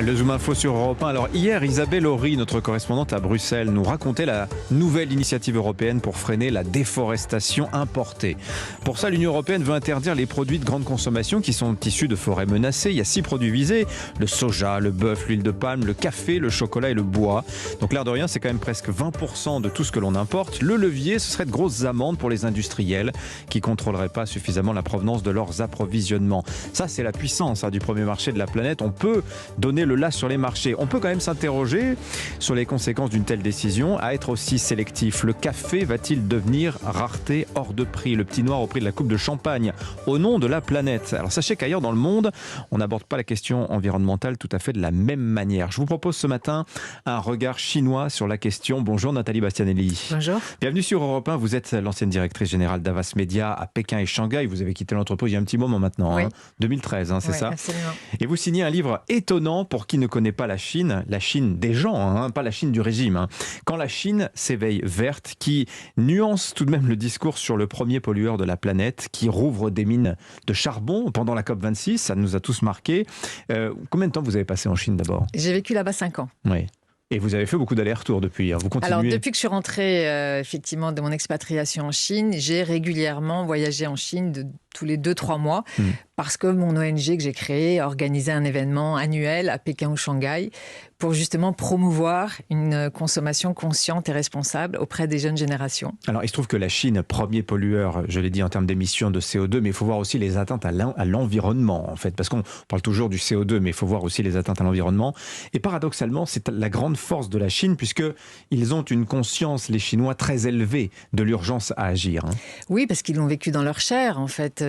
Le Zoom Info sur Europe 1. Alors hier, Isabelle Horry, notre correspondante à Bruxelles, nous racontait la nouvelle initiative européenne pour freiner la déforestation importée. Pour ça, l'Union européenne veut interdire les produits de grande consommation qui sont issus de forêts menacées. Il y a 6 produits visés: le soja, le bœuf, l'huile de palme, le café, le chocolat et le bois. Donc l'air de rien, c'est quand même presque 20% de tout ce que l'on importe. Le levier, ce serait de grosses amendes pour les industriels qui ne contrôleraient pas suffisamment la provenance de leurs approvisionnements. Ça, c'est la puissance du premier marché de la planète. On peut donner le là sur les marchés. On peut quand même s'interroger sur les conséquences d'une telle décision, à être aussi sélectif. Le café va-t-il devenir rareté hors de prix? Le petit noir au prix de la coupe de champagne au nom de la planète. Alors sachez qu'ailleurs dans le monde, on n'aborde pas la question environnementale tout à fait de la même manière. Je vous propose ce matin un regard chinois sur la question. Bonjour Nathalie Bastianelli. Bonjour. Bienvenue sur Europe 1. Vous êtes l'ancienne directrice générale d'Havas Media à Pékin et Shanghai. Vous avez quitté l'entreprise il y a un petit moment maintenant, oui. 2013, c'est ça? Absolument. Et vous signez un livre étonnant pour qui ne connaît pas la Chine des gens, pas la Chine du régime. Quand la Chine s'éveille verte, qui nuance tout de même le discours sur le premier pollueur de la planète, qui rouvre des mines de charbon pendant la COP26, ça nous a tous marqués. Combien de temps vous avez passé en Chine d'abord? J'ai vécu là-bas 5 ans. Oui. Et vous avez fait beaucoup d'allers-retours depuis, vous continuez? Alors, depuis que je suis rentrée effectivement de mon expatriation en Chine, j'ai régulièrement voyagé en Chine tous les 2-3 mois parce que mon ONG que j'ai créée a organisé un événement annuel à Pékin ou Shanghai pour justement promouvoir une consommation consciente et responsable auprès des jeunes générations. Alors, il se trouve que la Chine, premier pollueur, je l'ai dit en termes d'émissions de CO2, mais il faut voir aussi les atteintes à l'environnement, en fait, parce qu'on parle toujours du CO2, mais il faut voir aussi les atteintes à l'environnement. Et paradoxalement, c'est la grande force de la Chine, puisqu'ils ont une conscience, les Chinois, très élevée de l'urgence à agir. Oui, parce qu'ils l'ont vécu dans leur chair, en fait.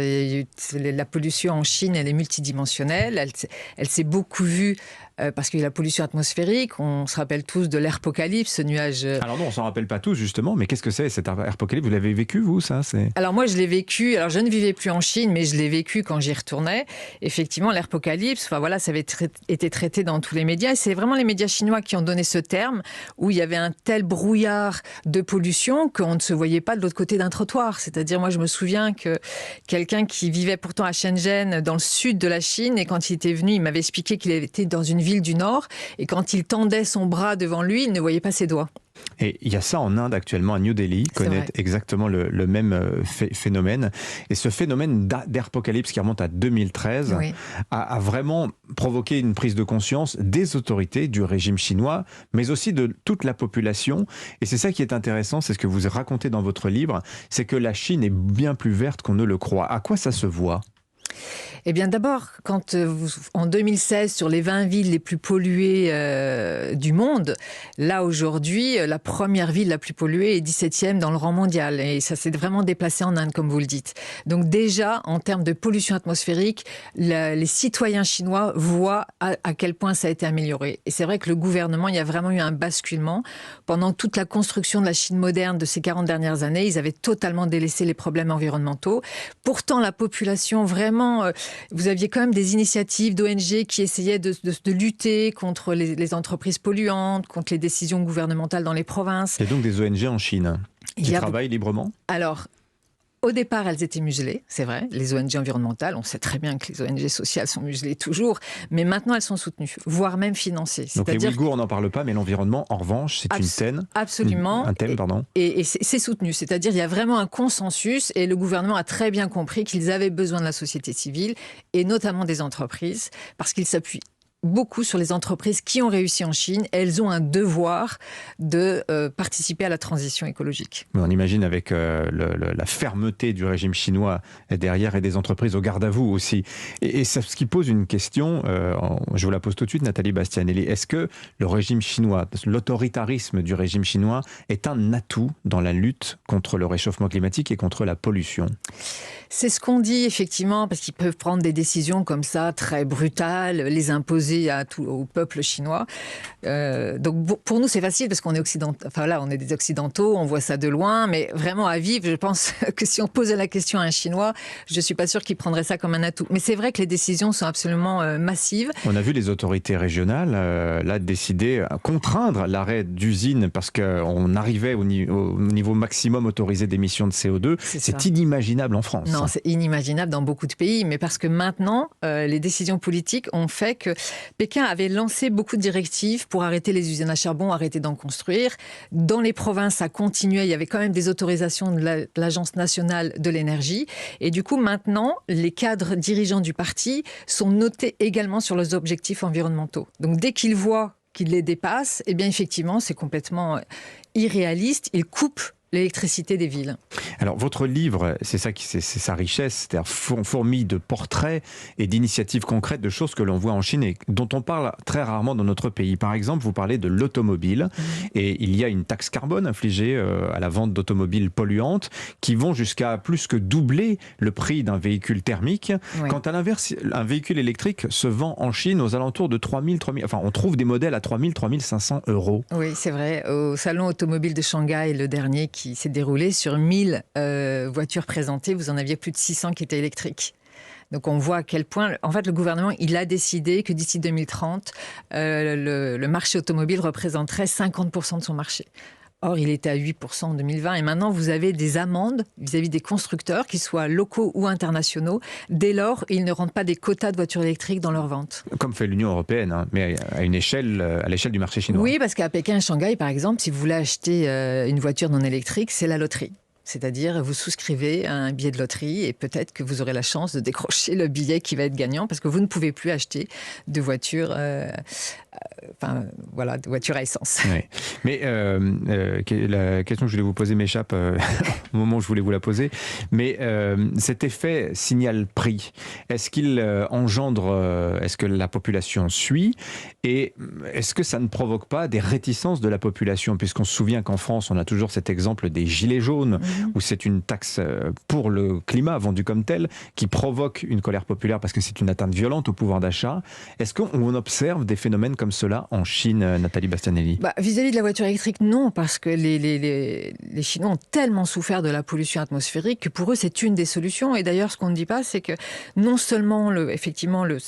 La pollution en Chine, elle est multidimensionnelle, elle s'est beaucoup vue parce qu'il y a la pollution atmosphérique. On se rappelle tous de l'apocalypse, ce nuage. Alors non, on s'en rappelle pas tous justement, mais qu'est-ce que c'est cet apocalypse? Vous l'avez vécu vous, ça? Alors moi je l'ai vécu, alors je ne vivais plus en Chine, mais je l'ai vécu quand j'y retournais. Effectivement, l'apocalypse, ça avait été traité dans tous les médias, et c'est vraiment les médias chinois qui ont donné ce terme, où il y avait un tel brouillard de pollution qu'on ne se voyait pas de l'autre côté d'un trottoir. C'est-à-dire, moi je me souviens que quelqu'un qui vivait pourtant à Shenzhen, dans le sud de la Chine, et quand il était venu, il m'avait expliqué qu'il était dans une ville du Nord, et quand il tendait son bras devant lui, il ne voyait pas ses doigts. Et il y a ça en Inde actuellement, à New Delhi, connaît exactement le même phénomène. Et ce phénomène d'apocalypse qui remonte à 2013 a vraiment provoqué une prise de conscience des autorités du régime chinois, mais aussi de toute la population. Et c'est ça qui est intéressant, c'est ce que vous racontez dans votre livre, c'est que la Chine est bien plus verte qu'on ne le croit. À quoi ça se voit ? Eh bien d'abord, quand en 2016, sur les 20 villes les plus polluées du monde, là aujourd'hui, la première ville la plus polluée est 17e dans le rang mondial. Et ça s'est vraiment déplacé en Inde, comme vous le dites. Donc déjà, en termes de pollution atmosphérique, les citoyens chinois voient à quel point ça a été amélioré. Et c'est vrai que le gouvernement, il y a vraiment eu un basculement. Pendant toute la construction de la Chine moderne de ces 40 dernières années, ils avaient totalement délaissé les problèmes environnementaux. Pourtant, la population vraiment... Vous aviez quand même des initiatives d'ONG qui essayaient de lutter contre les entreprises polluantes, contre les décisions gouvernementales dans les provinces. Il y a donc des ONG en Chine qui travaillent librement? Alors, au départ, elles étaient muselées, c'est vrai. Les ONG environnementales, on sait très bien que les ONG sociales sont muselées toujours, mais maintenant elles sont soutenues, voire même financées. Donc les Ouïghours, on n'en parle pas, mais l'environnement, en revanche, c'est une thème. Absolument. Un thème, pardon. Et c'est soutenu, c'est-à-dire il y a vraiment un consensus, et le gouvernement a très bien compris qu'ils avaient besoin de la société civile, et notamment des entreprises, parce qu'ils s'appuient beaucoup sur les entreprises qui ont réussi en Chine. Elles ont un devoir de participer à la transition écologique. On imagine avec la fermeté du régime chinois derrière et des entreprises au garde à vous aussi. Et ce qui pose une question, je vous la pose tout de suite, Nathalie Bastianelli. Est-ce que le régime chinois, l'autoritarisme du régime chinois est un atout dans la lutte contre le réchauffement climatique et contre la pollution? C'est ce qu'on dit effectivement, parce qu'ils peuvent prendre des décisions comme ça, très brutales, les imposer au peuple chinois. Donc pour nous c'est facile parce qu'on est occidentaux, enfin là on est des occidentaux, on voit ça de loin, mais vraiment à vivre, je pense que si on posait la question à un Chinois, je suis pas sûre qu'il prendrait ça comme un atout. Mais c'est vrai que les décisions sont absolument massives. On a vu les autorités régionales là décider, contraindre l'arrêt d'usines parce qu'on arrivait au niveau maximum autorisé d'émissions de CO2. C'est inimaginable en France. Non, c'est inimaginable dans beaucoup de pays, mais parce que maintenant les décisions politiques ont fait que Pékin avait lancé beaucoup de directives pour arrêter les usines à charbon, arrêter d'en construire. Dans les provinces, ça continuait. Il y avait quand même des autorisations de l'Agence nationale de l'énergie. Et du coup, maintenant, les cadres dirigeants du parti sont notés également sur leurs objectifs environnementaux. Donc, dès qu'ils voient qu'ils les dépassent, eh bien, effectivement, c'est complètement irréaliste. Ils coupent l'électricité des villes. Alors, votre livre, c'est sa richesse, c'est-à-dire fourmi de portraits et d'initiatives concrètes de choses que l'on voit en Chine et dont on parle très rarement dans notre pays. Par exemple, vous parlez de l'automobile et il y a une taxe carbone infligée à la vente d'automobiles polluantes qui vont jusqu'à plus que doubler le prix d'un véhicule thermique. Oui. Quand à l'inverse, un véhicule électrique se vend en Chine aux alentours de 3 000, enfin, on trouve des modèles à 3 000, 3 500 euros. Oui, c'est vrai. Au salon automobile de Shanghai, le dernier qui s'est déroulé sur 1000 voitures présentées, vous en aviez plus de 600 qui étaient électriques. Donc on voit à quel point, en fait, le gouvernement, il a décidé que d'ici 2030, le marché automobile représenterait 50% de son marché. Or, il était à 8% en 2020. Et maintenant, vous avez des amendes vis-à-vis des constructeurs, qu'ils soient locaux ou internationaux, dès lors ils ne rentrent pas des quotas de voitures électriques dans leurs ventes. Comme fait l'Union européenne, hein, mais à l'échelle du marché chinois. Oui, parce qu'à Pékin et Shanghai, par exemple, si vous voulez acheter une voiture non électrique, c'est la loterie. C'est-à-dire, vous souscrivez à un billet de loterie et peut-être que vous aurez la chance de décrocher le billet qui va être gagnant parce que vous ne pouvez plus acheter de voiture, de voiture à essence. Oui. Mais la question que je voulais vous poser m'échappe au moment où je voulais vous la poser. Mais cet effet signal-prix, est-ce qu'il engendre, est-ce que la population suit et est-ce que ça ne provoque pas des réticences de la population? Puisqu'on se souvient qu'en France, on a toujours cet exemple des gilets jaunes, où c'est une taxe pour le climat vendue comme telle qui provoque une colère populaire parce que c'est une atteinte violente au pouvoir d'achat. Est-ce qu'on observe des phénomènes comme cela en Chine, Nathalie Bastianelli? Vis-à-vis de la voiture électrique, non, parce que les Chinois ont tellement souffert de la pollution atmosphérique que pour eux, c'est une des solutions. Et d'ailleurs, ce qu'on ne dit pas, c'est que non seulement effectivement le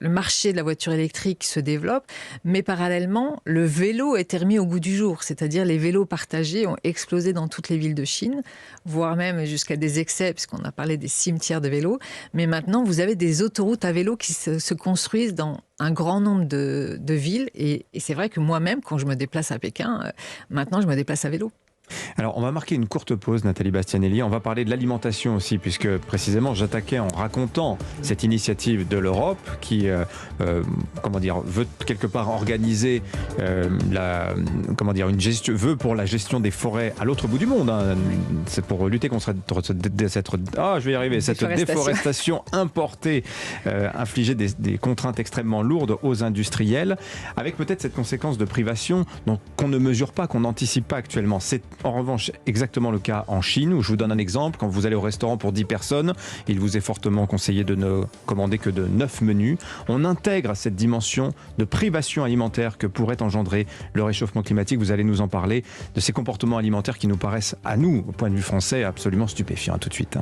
marché de la voiture électrique se développe, mais parallèlement, le vélo est remis au goût du jour. C'est-à-dire les vélos partagés ont explosé dans toutes les villes de Chine, voire même jusqu'à des excès, puisqu'on a parlé des cimetières de vélos. Mais maintenant, vous avez des autoroutes à vélo qui se construisent dans un grand nombre de villes. Et c'est vrai que moi-même, quand je me déplace à Pékin, maintenant, je me déplace à vélo. Alors, on va marquer une courte pause, Nathalie Bastianelli. On va parler de l'alimentation aussi, puisque précisément, j'attaquait en racontant cette initiative de l'Europe qui, veut quelque part organiser veut pour la gestion des forêts à l'autre bout du monde. Hein. C'est pour lutter contre cette déforestation importée, infliger des contraintes extrêmement lourdes aux industriels, avec peut-être cette conséquence de privation qu'on ne mesure pas, qu'on n'anticipe pas actuellement. C'est en revanche exactement le cas en Chine, où je vous donne un exemple. Quand vous allez au restaurant pour 10 personnes, il vous est fortement conseillé de ne commander que de 9 menus. On intègre cette dimension de privation alimentaire que pourrait engendrer le réchauffement climatique. Vous allez nous en parler, de ces comportements alimentaires qui nous paraissent, à nous, au point de vue français, absolument stupéfiants. À tout de suite.